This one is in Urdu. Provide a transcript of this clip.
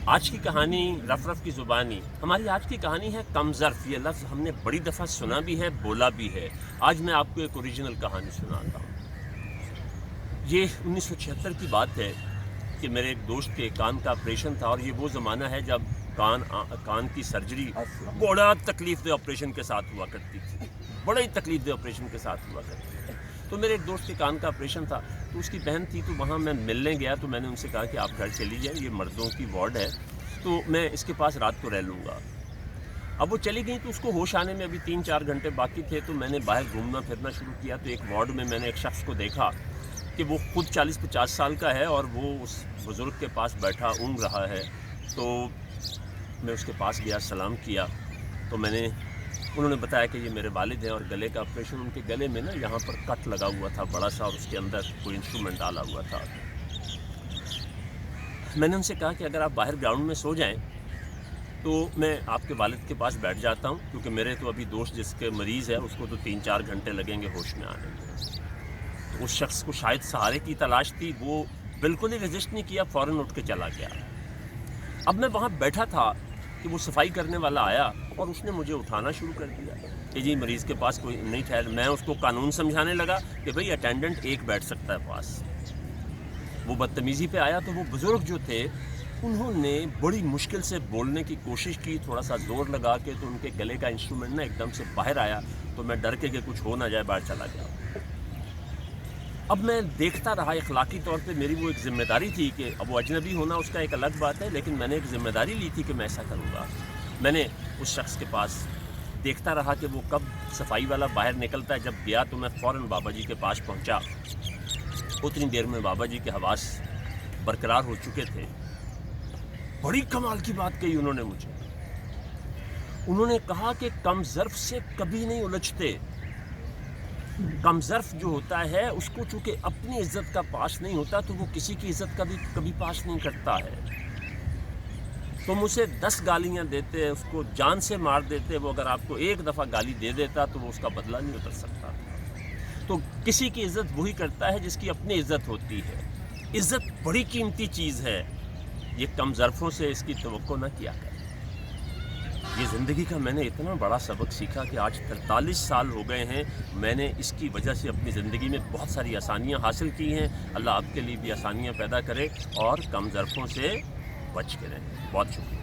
آج کی کہانی رف رف کی زبانی. ہماری آج کی کہانی ہے کم ظرف. یہ لفظ ہم نے بڑی دفعہ سنا بھی ہے، بولا بھی ہے. آج میں آپ کو ایک اوریجنل کہانی سناتا ہوں. یہ 1976 کی بات ہے کہ میرے ایک دوست کے کان کا آپریشن تھا، اور یہ وہ زمانہ ہے جب کان کی سرجری بڑا تکلیف دہ آپریشن کے ساتھ ہوا کرتی تھی. بڑے ہی تکلیف دہ آپریشن کے ساتھ ہوا کرتی تھی. تو میرے ایک دوست کے کان کا آپریشن تھا، تو اس کی بہن تھی، تو وہاں میں ملنے گیا. تو میں نے ان سے کہا کہ آپ گھر چلی جائیں، یہ مردوں کی وارڈ ہے، تو میں اس کے پاس رات کو رہ لوں گا. اب وہ چلی گئی تو اس کو ہوش آنے میں ابھی 3-4 گھنٹے باقی تھے. تو میں نے باہر گھومنا پھرنا شروع کیا. تو ایک وارڈ میں نے ایک شخص کو دیکھا کہ وہ خود 40-50 سال کا ہے، اور وہ اس بزرگ کے پاس بیٹھا اونگ رہا ہے. تو میں اس کے پاس گیا، سلام کیا. تو انہوں نے بتایا کہ یہ میرے والد ہیں، اور گلے کا آپریشن، ان کے گلے میں نا یہاں پر کٹ لگا ہوا تھا بڑا سا، اور اس کے اندر کوئی انسٹرومنٹ ڈالا ہوا تھا. میں نے ان سے کہا کہ اگر آپ باہر گراؤنڈ میں سو جائیں تو میں آپ کے والد کے پاس بیٹھ جاتا ہوں، کیونکہ میرے تو ابھی دوست جس کے مریض ہے اس کو تو 3-4 گھنٹے لگیں گے ہوش میں آنے میں. تو اس شخص کو شاید سہارے کی تلاش تھی، وہ بالکل ہی رجسٹ نہیں کیا، فوراً اٹھ کے چلا گیا. اب میں وہاں بیٹھا تھا کہ وہ صفائی کرنے والا آیا، اور اس نے مجھے اٹھانا شروع کر دیا کہ جی مریض کے پاس کوئی نہیں ٹھہر. میں اس کو قانون سمجھانے لگا کہ بھئی اٹینڈنٹ ایک بیٹھ سکتا ہے پاس. وہ بدتمیزی پہ آیا. تو وہ بزرگ جو تھے انہوں نے بڑی مشکل سے بولنے کی کوشش کی، تھوڑا سا زور لگا کے. تو ان کے گلے کا انسٹرومنٹ نا ایک دم سے باہر آیا. تو میں ڈر کے کہ کچھ ہو نہ جائے باہر چلا گیا. اب میں دیکھتا رہا. اخلاقی طور پہ میری وہ ایک ذمہ داری تھی کہ اب وہ اجنبی ہونا اس کا ایک الگ بات ہے، لیکن میں نے ایک ذمہ داری لی تھی کہ میں ایسا کروں گا. میں نے اس شخص کے پاس دیکھتا رہا کہ وہ کب صفائی والا باہر نکلتا ہے. جب گیا تو میں فوراً بابا جی کے پاس پہنچا. اتنی دیر میں بابا جی کے حواس برقرار ہو چکے تھے. بڑی کمال کی بات کہی انہوں نے مجھے. انہوں نے کہا کہ کم ظرف سے کبھی نہیں الجھتے. کم ظرف جو ہوتا ہے اس کو چونکہ اپنی عزت کا پاس نہیں ہوتا، تو وہ کسی کی عزت کا بھی کبھی پاس نہیں کرتا ہے. تم اسے 10 گالیاں دیتے، اس کو جان سے مار دیتے، وہ اگر آپ کو ایک دفعہ گالی دے دیتا تو وہ اس کا بدلہ نہیں اتر سکتا. تو کسی کی عزت وہی کرتا ہے جس کی اپنی عزت ہوتی ہے. عزت بڑی قیمتی چیز ہے. یہ کم ظرفوں سے اس کی توقع نہ کیا کرے. یہ زندگی کا میں نے اتنا بڑا سبق سیکھا کہ آج 43 سال ہو گئے ہیں. میں نے اس کی وجہ سے اپنی زندگی میں بہت ساری آسانیاں حاصل کی ہیں. اللہ آپ کے لیے بھی آسانیاں پیدا کرے، اور کم ظرفوں سے بچ کے رہیں. بہت شکریہ.